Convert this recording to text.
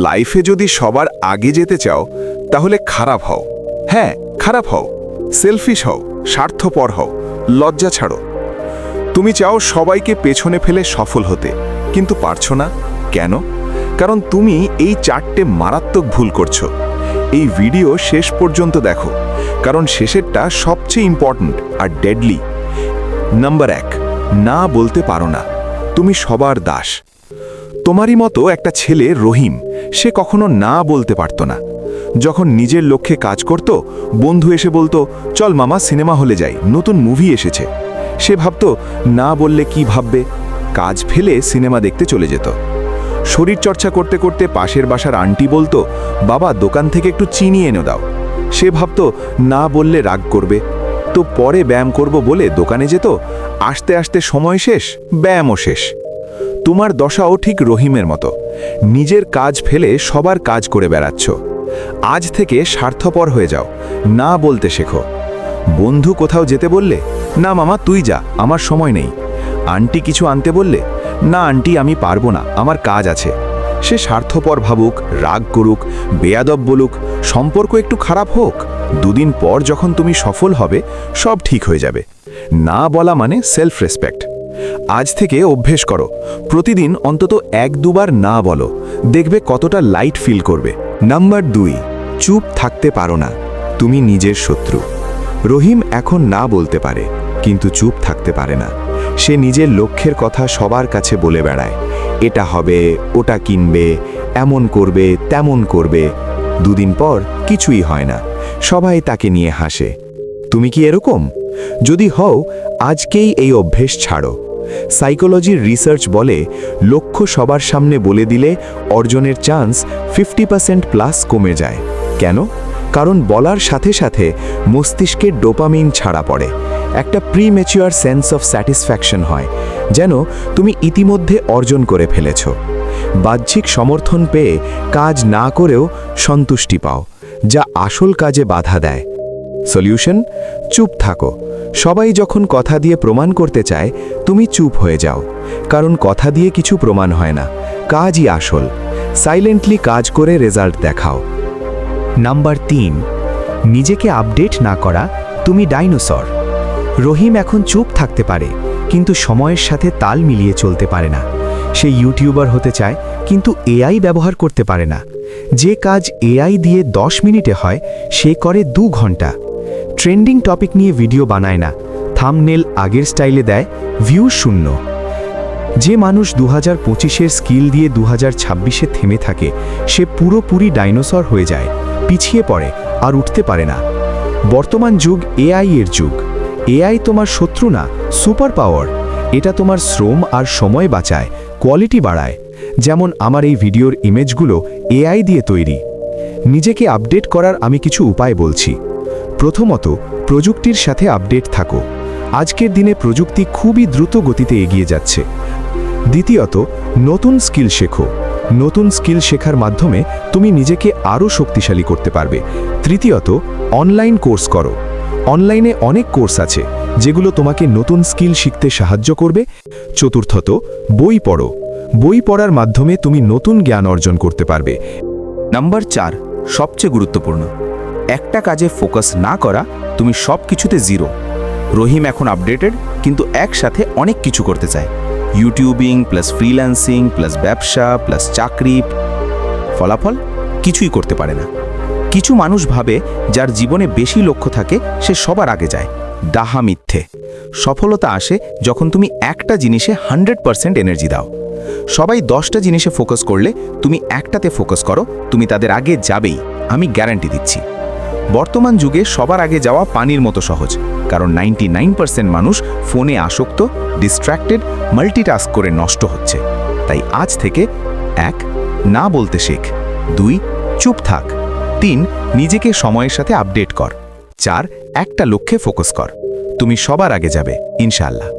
লাইফে যদি সবার আগে যেতে চাও তাহলে খারাপ হও। হ্যাঁ, খারাপ হও, সেলফিশ হও, স্বার্থপর হও, লজ্জা ছাড়ো। তুমি চাও সবাইকে পেছনে ফেলে সফল হতে, কিন্তু পারছো না। কেন? কারণ তুমি এই 4টে মারাত্মক ভুল করছো। এই ভিডিও শেষ পর্যন্ত দেখো, কারণ শেষেরটা সবচেয়ে ইম্পর্ট্যান্ট আর ডেডলি। নাম্বার 1, না বলতে পারো না। তুমি সবার দাস। তোমারই মতো একটা ছেলে রহিম, সে কখনো না বলতে পারত না। যখন নিজের লক্ষ্যে কাজ করত, বন্ধু এসে বলতো, চল মামা সিনেমা হলে যাই, নতুন মুভি এসেছে। সে ভাবতো না বললে কি ভাববে, কাজ ফেলে সিনেমা দেখতে চলে যেত। শরীর চর্চা করতে করতে পাশের বাসার আন্টি বলতো, বাবা দোকান থেকে একটু চিনি এনে দাও। সে ভাবতো না বললে রাগ করবে, তো পরে ব্যায়াম করব বলে দোকানে যেত। আস্তে আস্তে সময় শেষ, ব্যায়ামও শেষ। তোমার দশাও ঠিক রহিমের মতো, নিজের কাজ ফেলে সবার কাজ করে বেড়াচ্ছ। আজ থেকে স্বার্থপর হয়ে যাও, না বলতে শেখো। বন্ধু কোথাও যেতে বললে, না মামা তুই যা, আমার সময় নেই। আন্টি কিছু আনতে বললে, না আন্টি আমি পারবো না, আমার কাজ আছে। সে স্বার্থপর ভাবুক, রাগ করুক, বেয়াদব বলুক, সম্পর্ক একটু খারাপ হোক, দুদিন পর যখন তুমি সফল হবে সব ঠিক হয়ে যাবে। না বলা মানে সেলফ রেসপেক্ট। আজ থেকে অভ্যেস করো, প্রতিদিন অন্তত 1-2 বার না বলো, দেখবে কতটা লাইট ফিল করবে। নাম্বার 2, চুপ থাকতে পারো না। তুমি নিজের শত্রু। রহিম এখন না বলতে পারে, কিন্তু চুপ থাকতে পারে না। সে নিজের লক্ষ্যের কথা সবার কাছে বলে বেড়ায়, এটা হবে, ওটা কিনবে, এমন করবে, তেমন করবে। দুদিন পর কিছুই হয় না, সবাই তাকে নিয়ে হাসে। তুমি কি এরকম? যদি হও, আজকেই এই অভ্যেস ছাড়ো। সাইকোলজির রিসার্চ বলে, লক্ষ্য সবার সামনে বলে দিলে অর্জনের চান্স 50% প্লাস কমে যায়। কেন? কারণ বলার সাথে সাথে মস্তিষ্কে ডোপামিন ছাড়া পড়ে, একটা প্রিম্যাচিউর সেন্স অফ স্যাটিসফ্যাকশন হয়, যেন তুমি ইতিমধ্যে অর্জন করে ফেলেছ। বাহ্যিক সমর্থন পেয়ে কাজ না করেও সন্তুষ্টি পাও, যা আসল কাজে বাধা দেয়। সলিউশন? চুপ থাকো। সবাই যখন কথা দিয়ে প্রমাণ করতে চায়, তুমি চুপ হয়ে যাও। কারণ কথা দিয়ে কিছু প্রমাণ হয় না, কাজই আসল। সাইলেন্টলি কাজ করে রেজাল্ট দেখাও। নাম্বার 3, নিজেকে আপডেট না করা। তুমি ডাইনোসর। রহিম এখন চুপ থাকতে পারে, কিন্তু সময়ের সাথে তাল মিলিয়ে চলতে পারে না। সে ইউটিউবার হতে চায়, কিন্তু এআই ব্যবহার করতে পারে না। যে কাজ এআই দিয়ে 10 মিনিটে হয়, সে করে 2 ঘন্টা। ট্রেন্ডিং টপিক নিয়ে ভিডিও বানায় না, থাম্বনেল আগের স্টাইলে দেয়, ভিউ শূন্য। যে মানুষ 2025-এর স্কিল দিয়ে 2026-এ থেমে থাকে, সে পুরোপুরি ডাইনোসর হয়ে যায়, পিছিয়ে পড়ে আর উঠতে পারে না। বর্তমান যুগ এআই এর যুগ। এআই তোমার শত্রু না, সুপার পাওয়ার। এটা তোমার শ্রম আর সময় বাঁচায়, কোয়ালিটি বাড়ায়। যেমন আমার এই ভিডিওর ইমেজগুলো এআই দিয়ে তৈরি। নিজেকে আপডেট করার আমি কিছু উপায় বলছি। প্রথমত, প্রযুক্তির সাথে আপডেট থাকো। আজকের দিনে প্রযুক্তি খুবই দ্রুত গতিতে এগিয়ে যাচ্ছে। দ্বিতীয়ত, নতুন স্কিল শেখো। নতুন স্কিল শেখার মাধ্যমে তুমি নিজেকে আরও শক্তিশালী করতে পারবে। তৃতীয়ত, অনলাইন কোর্স করো। অনলাইনে অনেক কোর্স আছে, যেগুলো তোমাকে নতুন স্কিল শিখতে সাহায্য করবে। চতুর্থত, বই পড়ো। বই পড়ার মাধ্যমে তুমি নতুন জ্ঞান অর্জন করতে পারবে। নাম্বার 4, সবচেয়ে গুরুত্বপূর্ণ, একটা কাজে ফোকাস না করা, তুমি সব কিছুতে জিরো। রহিম এখন আপডেটেড, কিন্তু একসাথে অনেক কিছু করতে চায়। ইউটিউবিং প্লাস ফ্রিল্যান্সিং প্লাস ব্যবসা প্লাস চাকরি, ফলাফল কিছুই করতে পারে না। কিছু মানুষ ভাবে যার জীবনে বেশি লক্ষ্য থাকে সে সবার আগে যায়। ডাহা মিথ্যে। সফলতা আসে যখন তুমি একটা জিনিসে 100% এনার্জি দাও। সবাই 10টা জিনিসে ফোকাস করলে তুমি একটাতে ফোকাস করো, তুমি তাদের আগে যাবেই, আমি গ্যারান্টি দিচ্ছি। বর্তমান যুগে সবার আগে যাওয়া পানির মতো সহজ, কারণ 99% মানুষ ফোনে আসক্ত, ডিস্ট্র্যাক্টেড, মাল্টিটাস্ক করে নষ্ট হচ্ছে। তাই আজ থেকে 1, না বলতে শেখ। 2, চুপ থাক। 3, নিজেকে সময়ের সাথে আপডেট কর। 4, একটা লক্ষ্যে ফোকাস কর। তুমি সবার আগে যাবে, ইনশাআল্লাহ।